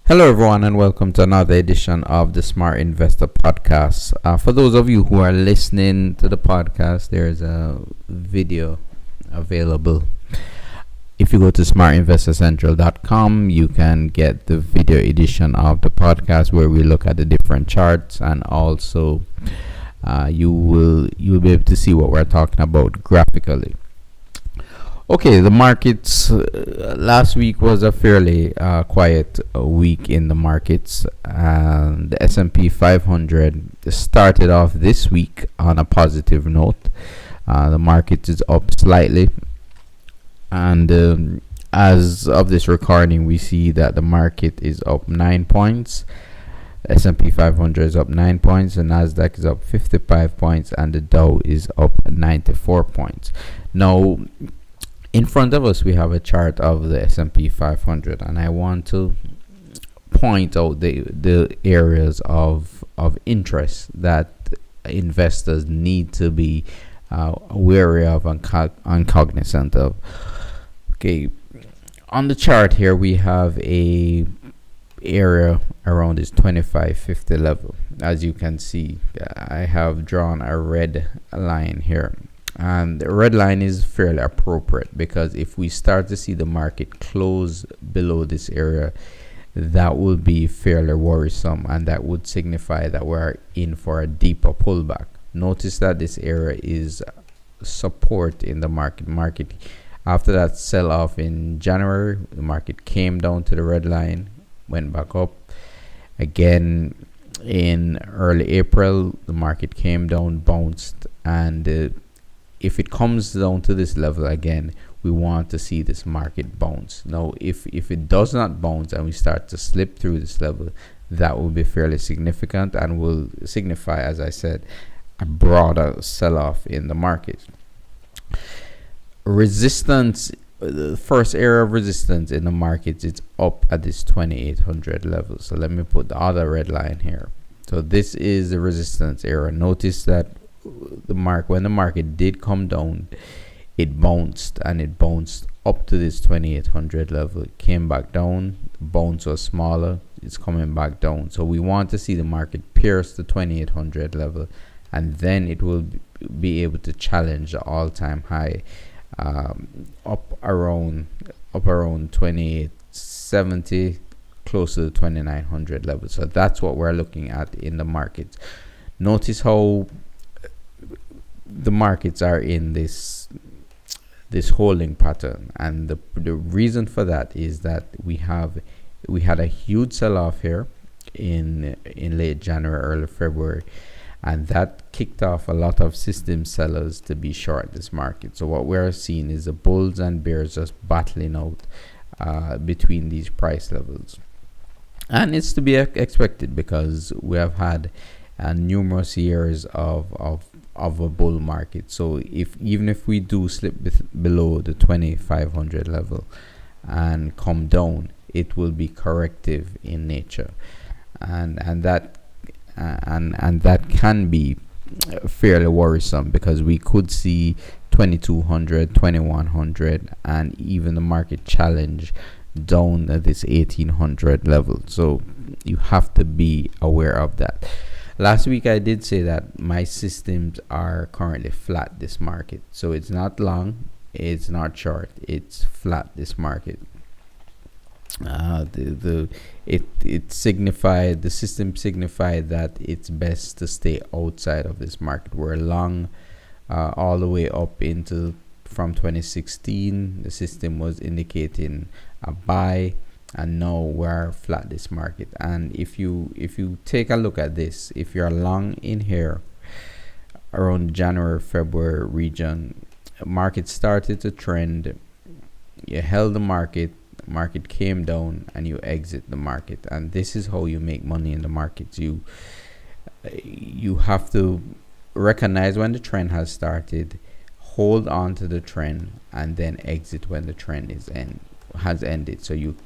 Hello, everyone, and welcome to another edition of the Smart Investor Podcast. For those of you who are listening to the podcast, there is a video available. If you go to smartinvestorcentral.com, you can get the video edition of the podcast where we look at the different charts, and also you will be able to see what we're talking about graphically. Okay, the markets last week was a fairly quiet week in the markets. The S&P 500 started off this week on a positive note. The market is up slightly, and as of this recording, we see that the market is up 9 points. S&P 500 is up 9 points, the Nasdaq is up 55 points, and the Dow is up 94 points. Now, in front of us, we have a chart of the S&P 500, and I want to point out the areas of interest that investors need to be wary of and cognizant of. Okay, on the chart here, we have a area around this 2550 level. As you can see, I have drawn a red line here. And the red line is fairly appropriate, because if we start to see the market close below this area, that would be fairly worrisome, and that would signify that we're in for a deeper pullback. Notice that this area is support in the market. After that sell-off in January, the market came down to the red line, went back up. Again, in early April, the market came down, bounced, and if it comes down to this level again, we want to see this market bounce. Now, if it does not bounce and we start to slip through this level, that will be fairly significant and will signify, as I said, a broader sell-off in the market. Resistance, the first area of resistance in the market is up at this 2800 level. So let me put the other red line here. So this is the resistance area. Notice that when the market did come down, it bounced up to this 2800 level. It came back down, the bounce was smaller, it's coming back down. So we want to see the market pierce the 2800 level, and then it will be able to challenge the all-time high up around 2870, close to the 2900 level. So that's what we're looking at in the markets. Notice how the markets are in this holding pattern, and the reason for that is that we had a huge sell-off here in late January, early February, and that kicked off a lot of system sellers to be short this market. So what we're seeing is the bulls and bears just battling out between these price levels, and it's to be expected, because we have had numerous years of a bull market. So even if we do slip below the 2500 level and come down, it will be corrective in nature, and that can be fairly worrisome, because we could see 2200, 2100, and even the market challenge down at this 1800 level. So you have to be aware of that. Last week I did say that my systems are currently flat this market. So it's not long, it's not short, it's flat this market. The system signified that it's best to stay outside of this market. We're long all the way up into from 2016. The system was indicating a buy, and now we're flat this market. And if you take a look at this, if you're long in here around January February region, market started to trend, you held the market came down, and you exit the market. And this is how you make money in the markets. You have to recognize when the trend has started, hold on to the trend, and then exit when the trend has ended. So you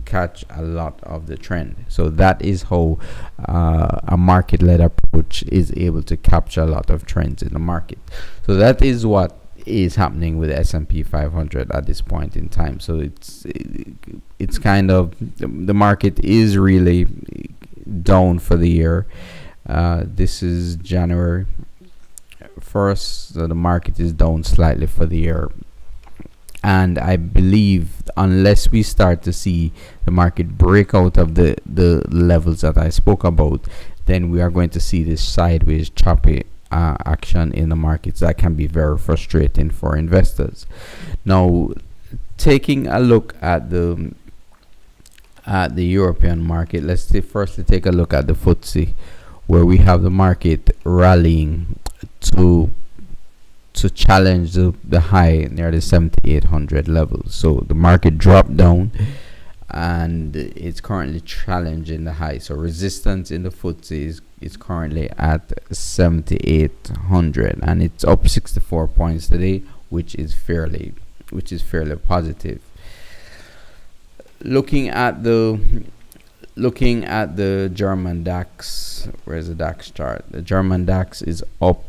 catch a lot of the trend. So that is how a market-led approach is able to capture a lot of trends in the market. So that is what is happening with S&P 500 at this point in time. So it's kind of, the market is really down for the year. This is January 1st, so the market is down slightly for the year. And I believe unless we start to see the market break out of the levels that I spoke about, then we are going to see this sideways choppy action in the markets that can be very frustrating for investors. Now, taking a look at the European market, let's firstly take a look at the FTSE, where we have the market rallying to challenge the high near the 7,800 level. So the market dropped down and it's currently challenging the high. So resistance in the FTSE is currently at 7,800, and it's up 64 points today, which is fairly positive. Looking at the German DAX, where's the DAX chart? The German DAX is up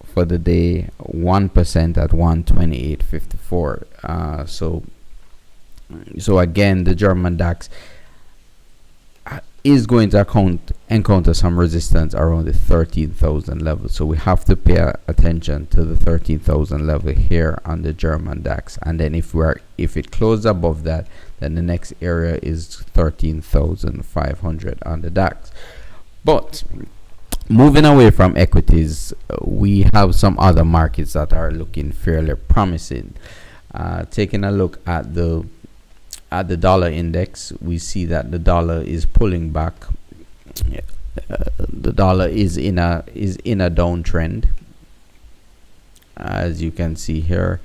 for the day 1% at 128.54. So again, the German DAX is going to encounter some resistance around the 13,000 level. So we have to pay attention to the 13,000 level here on the German DAX. And then if it closes above that, then the next area is 13,500 on the DAX. But moving away from equities, we have some other markets that are looking fairly promising. Taking a look at the dollar index, we see that the dollar is pulling back. The dollar is in a downtrend, as you can see here,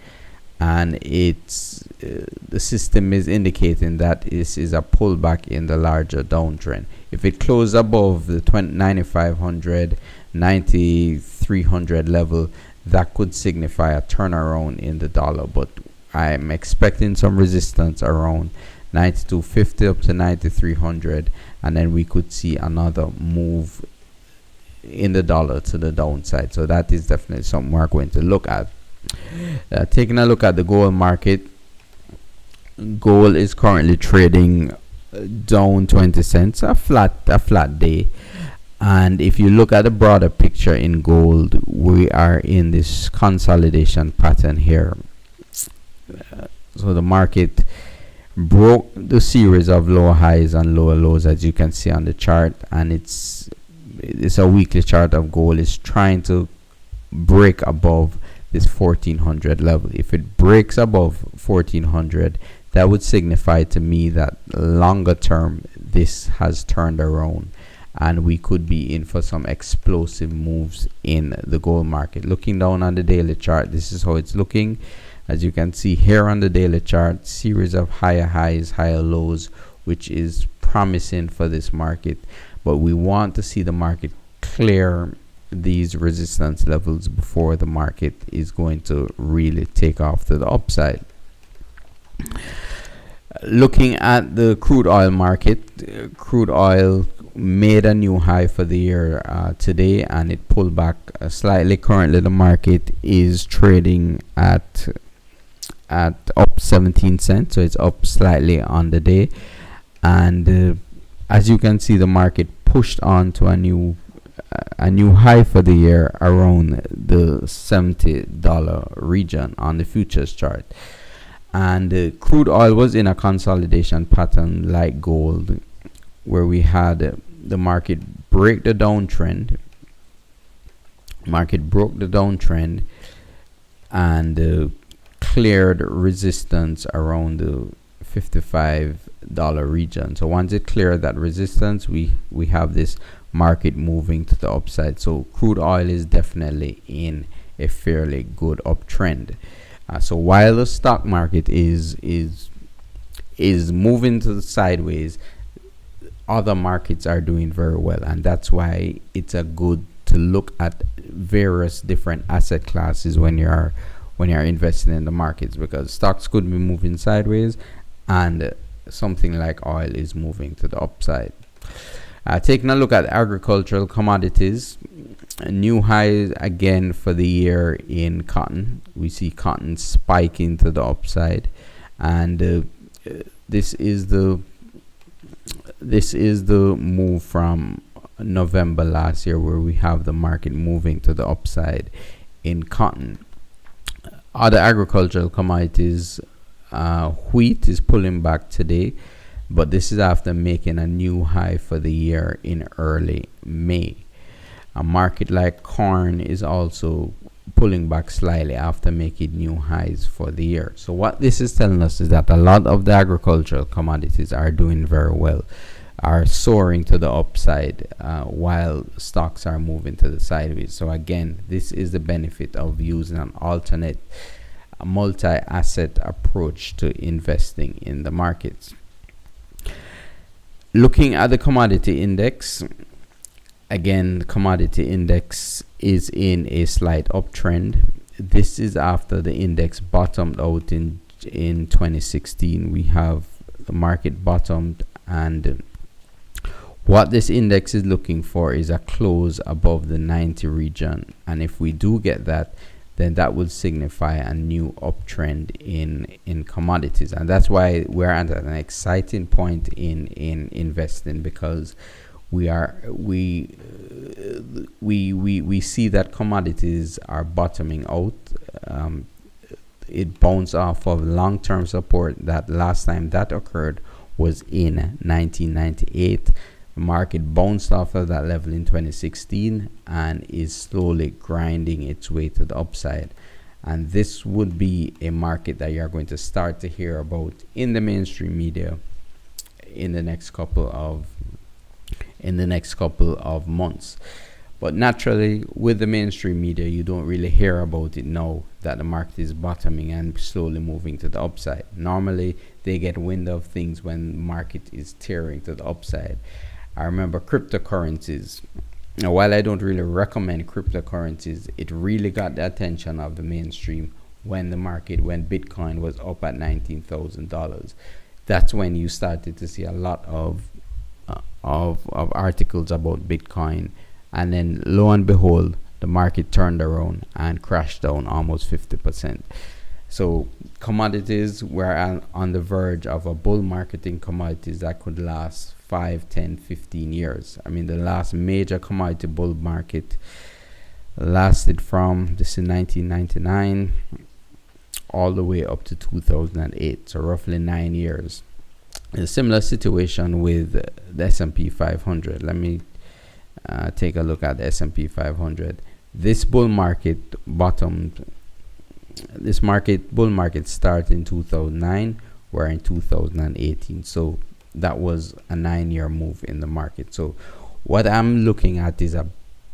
and it's the system is indicating that this is a pullback in the larger downtrend. If it closes above the 9,500, 9,300 level, that could signify a turnaround in the dollar, but I'm expecting some resistance around 92.50 up to 9300, and then we could see another move in the dollar to the downside. So that is definitely something we're going to look at. Taking a look at the gold market, gold is currently trading down 20 cents, a flat day. And if you look at the broader picture in gold, we are in this consolidation pattern here. So the market broke the series of lower highs and lower lows, as you can see on the chart, and it's a weekly chart of gold. Is trying to break above this 1400 level. If it breaks above 1400, that would signify to me that longer term this has turned around and we could be in for some explosive moves in the gold market. Looking down on the daily chart, this is how it's looking. As you can see here on the daily chart, series of higher highs, higher lows, which is promising for this market. But we want to see the market clear these resistance levels before the market is going to really take off to the upside. Looking at the crude oil market, crude oil made a new high for the year today, and it pulled back slightly. Currently the market is trading at up 17 cents, so it's up slightly on the day. And as you can see, the market pushed on to a new high for the year around the $70 region on the futures chart. And crude oil was in a consolidation pattern like gold, where we had the market break the downtrend. Market broke the downtrend and cleared resistance around the $55 region. So once it cleared that resistance, we have this market moving to the upside. So crude oil is definitely in a fairly good uptrend. So while the stock market is moving to the sideways, other markets are doing very well, and that's why it's a good to look at various different asset classes when you're investing in the markets, because stocks could be moving sideways and something like oil is moving to the upside. Taking a look at agricultural commodities, a new high again for the year in cotton. We see cotton spiking to the upside, and this is the move from November last year, where we have the market moving to the upside in cotton. Other agricultural commodities, wheat is pulling back today, but this is after making a new high for the year in early May. A market like corn is also pulling back slightly after making new highs for the year. So what this is telling us is that a lot of the agricultural commodities are doing very well, are soaring to the upside, while stocks are moving to the sideways. So again, this is the benefit of using an alternate multi-asset approach to investing in the markets. Looking at the commodity index, again, the commodity index is in a slight uptrend. This is after the index bottomed out in 2016. We have the market bottomed, and what this index is looking for is a close above the 90 region, and if we do get that, then that will signify a new uptrend in commodities. And that's why we're at an exciting point in investing, because we see that commodities are bottoming out. It bounced off of long-term support. That last time that occurred was in 1998. The market bounced off of that level in 2016 and is slowly grinding its way to the upside. And this would be a market that you're going to start to hear about in the mainstream media in the next couple of months. But naturally, with the mainstream media, you don't really hear about it now that the market is bottoming and slowly moving to the upside. Normally, they get wind of things when the market is tearing to the upside. I remember cryptocurrencies. Now, while I don't really recommend cryptocurrencies, it really got the attention of the mainstream when Bitcoin was up at $19,000. That's when you started to see a lot of articles about Bitcoin, and then lo and behold, the market turned around and crashed down almost 50%. So commodities were on the verge of a bull market in commodities that could last 5, 10, 15 years. I mean, the last major commodity bull market lasted from 1999 all the way up to 2008, so roughly 9 years. A similar situation with the S&P 500. Let me take a look at the S&P 500. This bull market bottomed. This bull market started in 2009. We're in 2018. So that was a 9-year move in the market. So what I'm looking at is a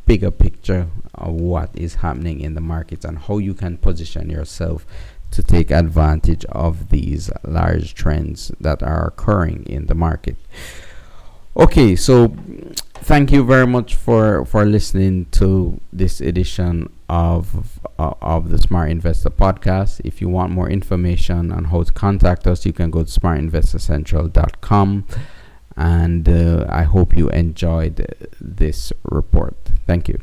bigger picture of what is happening in the markets and how you can position yourself to take advantage of these large trends that are occurring in the market. Okay, so thank you very much for listening to this edition of the Smart Investor Podcast. If you want more information on how to contact us, you can go to smartinvestorcentral.com. And I hope you enjoyed this report. Thank you.